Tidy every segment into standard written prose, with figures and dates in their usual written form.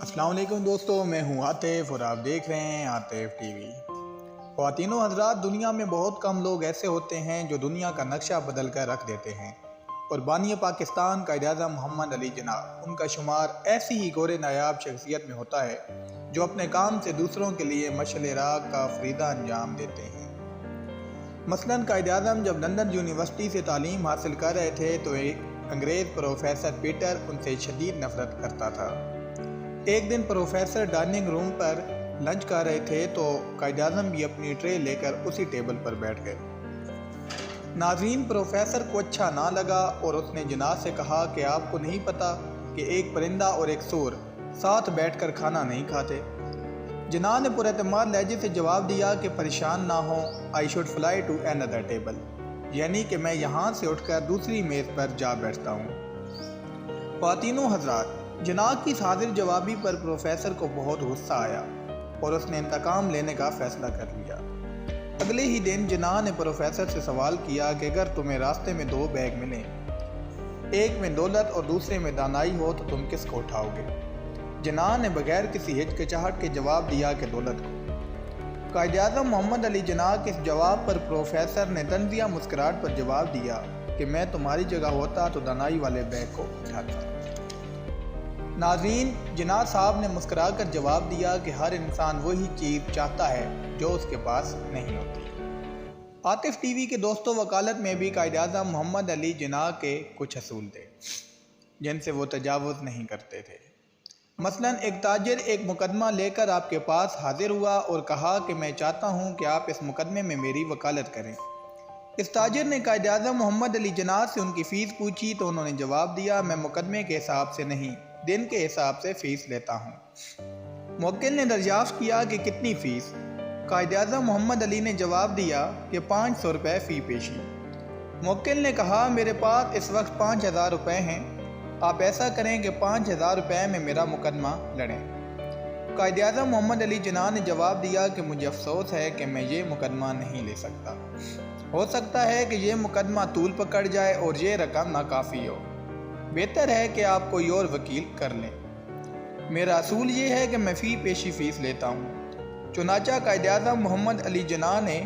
अस्सलाम वालेकुम दोस्तों, मैं हूं आतिफ और आप देख रहे हैं आतिफ टीवी। ख़वातीनो हज़रात, दुनिया में बहुत कम लोग ऐसे होते हैं जो दुनिया का नक्शा बदल कर रख देते हैं और बानी पाकिस्तान कायद-ए-आज़म मोहम्मद अली जिन्नाह उनका शुमार ऐसी ही गोरे नायाब शख्सियत में होता है जो अपने काम से दूसरों के लिए मशअल राह का फरीदा अंजाम देते हैं। मसलन कायद-ए-आज़म जब लंदन यूनिवर्सिटी से तालीम हासिल कर रहे थे तो एक अंग्रेज़ प्रोफेसर पीटर उनसे शदीद नफरत करता था। एक दिन प्रोफेसर डाइनिंग रूम पर लंच कर रहे थे तो कायद-ए-आज़म भी अपनी ट्रे लेकर उसी टेबल पर बैठ गए। नाज़रीन, प्रोफेसर को अच्छा ना लगा और उसने जिन्नाह से कहा कि आपको नहीं पता कि एक परिंदा और एक सूर साथ बैठकर खाना नहीं खाते। जिन्नाह ने पुरएतमाद लहजे से जवाब दिया कि परेशान ना हो, I should fly to another table, यानी कि मैं यहाँ से उठकर दूसरी मेज़ पर जा बैठता हूँ। ख़वातीनो हज़रात, जिन्नाह की हाजिर जवाबी पर प्रोफेसर को बहुत गुस्सा आया और उसने इंतकाम लेने का फ़ैसला कर लिया। अगले ही दिन जिन्नाह ने प्रोफेसर से सवाल किया कि अगर तुम्हें रास्ते में दो बैग मिलें, एक में दौलत और दूसरे में दानाई हो, तो तुम किसको उठाओगे? जिन्नाह ने बगैर किसी हिचकिचाहट के जवाब दिया कि दौलत को। कायद-ए-आज़म मोहम्मद अली जिन्नाह के इस जवाब पर प्रोफेसर ने तंज़िया मुस्कुराहट पर जवाब दिया कि मैं तुम्हारी जगह होता तो दानाई वाले बैग को उठाता। नाज़रीन, जिन्नाह साहब ने मुस्कुरा कर जवाब दिया कि हर इंसान वही चीज़ चाहता है जो उसके पास नहीं होती। आतिफ टीवी के दोस्तों, वकालत में भी कायद-ए-आज़म मोहम्मद अली जिन्नाह के कुछ असूल थे जिनसे वो तजावुज़ नहीं करते थे। मसलन एक ताजिर एक मुकदमा लेकर आपके पास हाजिर हुआ और कहा कि मैं चाहता हूँ कि आप इस मुकदमे में मेरी वकालत करें। इस ताजिर ने कायद-ए-आज़म मोहम्मद अली जिन्नाह से उनकी फ़ीस पूछी तो उन्होंने जवाब दिया, मैं मुकदमे के हिसाब से नहीं, दिन के हिसाब से फ़ीस लेता हूँ। मुवक्किल ने दरियाफ़्त किया कि कितनी फ़ीस? कायद-ए-आज़म मोहम्मद अली ने जवाब दिया कि 500 रुपये फ़ी पेशी। मुवक्किल ने कहा, मेरे पास इस वक्त 5000 रुपये हैं, आप ऐसा करें कि 5000 रुपये में मेरा मुकदमा लड़ें। कायद-ए-आज़म मोहम्मद अली जिन्नाह ने जवाब दिया कि मुझे अफसोस है कि मैं ये मुकदमा नहीं ले सकता। हो सकता है कि ये मुकदमा तूल पकड़ जाए और ये रकम नाकाफ़ी हो। बेहतर है कि आप कोई और वकील कर लें। मेरा असूल ये है कि मैं फ़ी पेशी फ़ीस लेता हूँ। चुनांचा कायद-ए-आज़म मोहम्मद अली जिन्नाह ने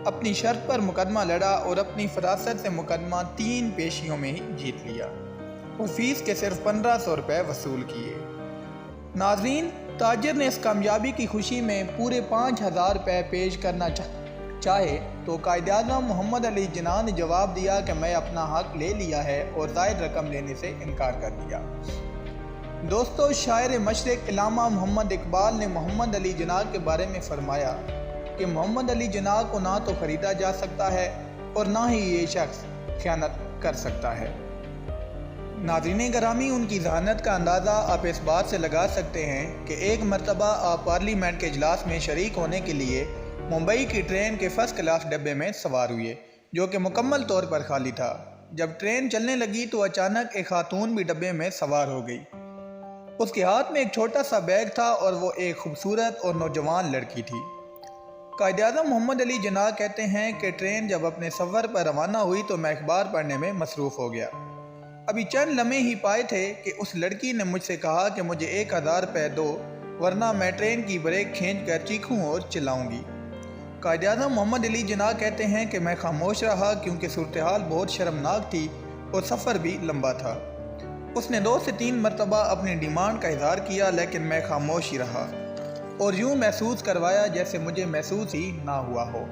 अपनी शर्त पर मुकदमा लड़ा और अपनी फरासत से मुकदमा 3 पेशियों में ही जीत लिया और फ़ीस के सिर्फ 1500 रुपये वसूल किए। नाज़रीन, ताजिर ने इस कामयाबी की खुशी में पूरे 5000 रुपये पेश करना चाहे तो कायद-ए-आज़म मोहम्मद अली जिन्नाह ने जवाब दिया कि मैं अपना हक ले लिया है और ज़ायद रकम लेने से इनकार कर दिया। दोस्तों, शायर मशरिक़ अल्लामा मोहम्मद इकबाल ने मोहम्मद अली जिन्नाह के बारे में फ़रमाया कि मोहम्मद अली जिन्नाह को ना तो ख़रीदा जा सकता है और ना ही ये शख्स ख़यानत कर सकता है। नाज़रीन गिरामी, उनकी ज़हानत का अंदाज़ा आप इस बात से लगा सकते हैं कि एक मरतबा आप पार्लियामेंट के इजलास में शरीक होने के लिए मुंबई की ट्रेन के फर्स्ट क्लास डब्बे में सवार हुए जो कि मुकम्मल तौर पर खाली था। जब ट्रेन चलने लगी तो अचानक एक खातून भी डब्बे में सवार हो गई। उसके हाथ में एक छोटा सा बैग था और वो एक खूबसूरत और नौजवान लड़की थी। कायद-ए-आज़म मोहम्मद अली जिन्नाह कहते हैं कि ट्रेन जब अपने सफ़र पर रवाना हुई तो मैं अखबार पढ़ने में मसरूफ़ हो गया। अभी चंद लम्हे ही पाए थे कि उस लड़की ने मुझसे कहा कि मुझे 1000 रुपये दो, वरना मैं ट्रेन की ब्रेक खींच कर चीखूँ और चिल्लाऊँगी। कायद-ए-आज़म मोहम्मद अली जिन्नाह कहते हैं कि मैं खामोश रहा क्योंकि सूरत हाल बहुत शर्मनाक थी और सफ़र भी लंबा था। उसने 2 से 3 मरतबा अपनी डिमांड का इज़हार किया, लेकिन मैं खामोश ही रहा और यूँ महसूस करवाया जैसे मुझे महसूस ही ना हुआ हो।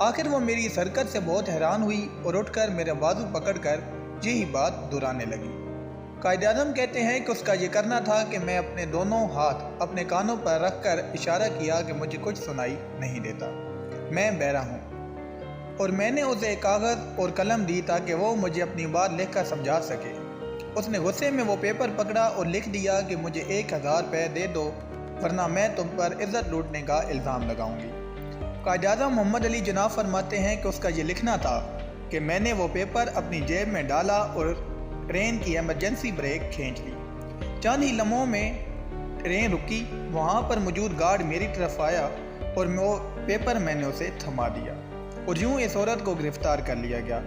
आखिर वो मेरी इस हरकत से बहुत हैरान हुई और उठकर मेरा बाजू पकड़कर यही बात दोहराने लगी। कायद-ए-आज़म कहते हैं कि उसका ये करना था कि मैं अपने दोनों हाथ अपने कानों पर रख कर इशारा किया कि मुझे कुछ सुनाई नहीं देता, मैं बहरा हूँ, और मैंने उसे एक कागज़ और कलम दी ताकि वो मुझे अपनी बात लिखकर समझा सके। उसने गुस्से में वो पेपर पकड़ा और लिख दिया कि मुझे 1000 रुपये दे दो, वरना मैं तुम पर इज़्ज़त लूटने का इल्ज़ाम लगाऊंगी। कायद-ए-आज़म मोहम्मद अली जिन्नाह फरमाते हैं कि उसका ये लिखना था कि मैंने वो पेपर अपनी जेब में डाला और ट्रेन की एमरजेंसी ब्रेक खींच ली। चंद ही लम्हों में ट्रेन रुकी। वहाँ पर मौजूद गार्ड मेरी तरफ आया और वो पेपर मैंने उसे थमा दिया और यूँ इस औरत को गिरफ़्तार कर लिया गया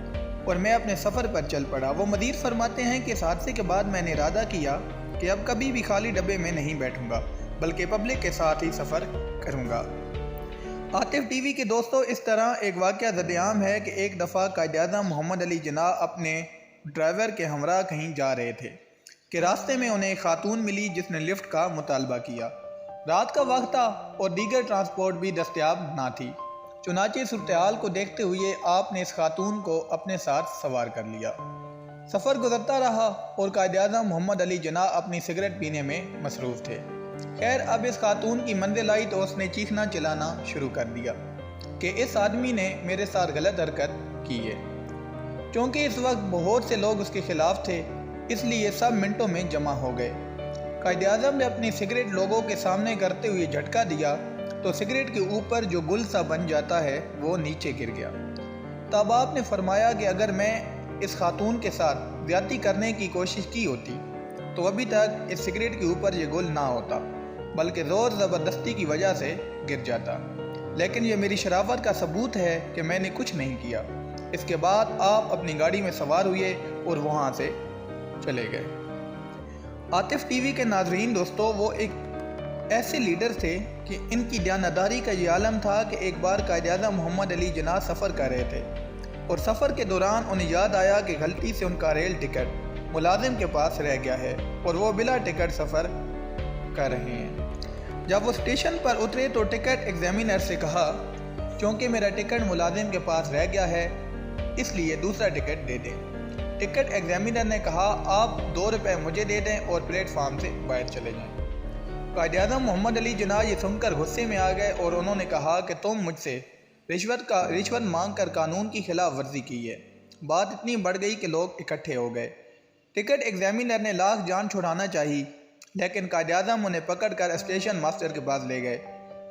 और मैं अपने सफ़र पर चल पड़ा। वो मज़ीद फरमाते हैं कि इस हादसे के बाद मैंने इरादा किया کہ اب کبھی بھی خالی ڈبے میں نہیں بیٹھوں گا بلکہ پبلک کے ساتھ ہی سفر کروں گا۔ عاطف ٹی وی کے دوستوں، اس طرح ایک واقعہ زد عام ہے کہ ایک دفعہ قائد اعظم محمد علی جناح اپنے ڈرائیور کے ہمراہ کہیں جا رہے تھے کہ راستے میں انہیں ایک خاتون ملی جس نے لفٹ کا مطالبہ کیا۔ رات کا وقت تھا اور دیگر ٹرانسپورٹ بھی دستیاب نہ تھی، چنانچہ صورتحال کو دیکھتے ہوئے آپ نے اس خاتون کو اپنے ساتھ سوار کر لیا۔ سفر گزرتا رہا اور قائد اعظم محمد علی جناح اپنی سگریٹ پینے میں مصروف تھے۔ خیر، اب اس خاتون کی منزل آئی تو اس نے چیخنا چلانا شروع کر دیا کہ اس آدمی نے میرے ساتھ غلط حرکت کی ہے۔ چونکہ اس وقت بہت سے لوگ اس کے خلاف تھے، اس لیے سب منٹوں میں جمع ہو گئے۔ قائد اعظم نے اپنی سگریٹ لوگوں کے سامنے کرتے ہوئے جھٹکا دیا تو سگریٹ کے اوپر جو گل سا بن جاتا ہے وہ نیچے گر گیا۔ تب آپ نے فرمایا کہ اگر میں اس خاتون کے ساتھ زیادتی کرنے کی کوشش کی ہوتی تو ابھی تک اس سگریٹ کے اوپر یہ گل نہ ہوتا بلکہ زور زبردستی کی وجہ سے گر جاتا، لیکن یہ میری شرافت کا ثبوت ہے کہ میں نے کچھ نہیں کیا۔ اس کے بعد آپ اپنی گاڑی میں سوار ہوئے اور وہاں سے چلے گئے۔ عاطف ٹی وی کے ناظرین دوستو، وہ ایک ایسے لیڈر تھے کہ ان کی دیانتداری کا یہ عالم تھا کہ ایک بار قائد اعظم محمد علی جناح سفر کر رہے تھے اور سفر کے دوران انہیں یاد آیا کہ غلطی سے ان کا ریل ٹکٹ ملازم کے پاس رہ گیا ہے اور وہ بلا ٹکٹ سفر کر رہے ہیں۔ جب وہ اسٹیشن پر اترے تو ٹکٹ ایگزامینر سے کہا، چونکہ میرا ٹکٹ ملازم کے پاس رہ گیا ہے اس لیے دوسرا ٹکٹ دے دیں۔ ٹکٹ ایگزامینر نے کہا، آپ 2 روپے مجھے دے دیں اور پلیٹ فارم سے باہر چلے جائیں۔ قائد اعظم محمد علی جناح یہ سن کر غصے میں آ گئے اور انہوں نے کہا کہ تم مجھ سے رشوت مانگ کر قانون کی خلاف ورزی کی ہے۔ بات اتنی بڑھ گئی کہ لوگ اکٹھے ہو گئے۔ ٹکٹ ایگزامینر نے لاکھ جان چھڑانا چاہی، لیکن قائد اعظم انہیں پکڑ کر اسٹیشن ماسٹر کے پاس لے گئے۔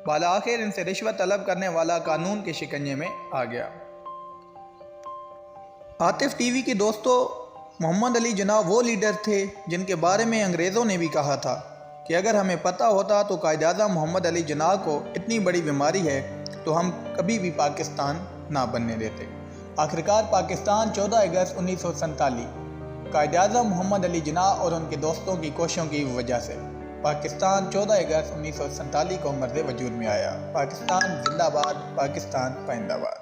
بالآخر ان سے رشوت طلب کرنے والا قانون کے شکنجے میں آ گیا۔ عاطف ٹی وی کے دوستو، محمد علی جناح وہ لیڈر تھے جن کے بارے میں انگریزوں نے بھی کہا تھا کہ اگر ہمیں پتہ ہوتا تو قائد اعظم محمد علی جناح کو اتنی بڑی بیماری ہے تو ہم کبھی بھی پاکستان نہ بننے دیتے۔ آخرکار پاکستان 14 اگست 1947 قائد اعظم محمد علی جناح اور ان کے دوستوں کی کوششوں کی وجہ سے پاکستان 14 اگست 1947 کو مرز وجود میں آیا۔ پاکستان زندہ باد، پاکستان پائندہ باد۔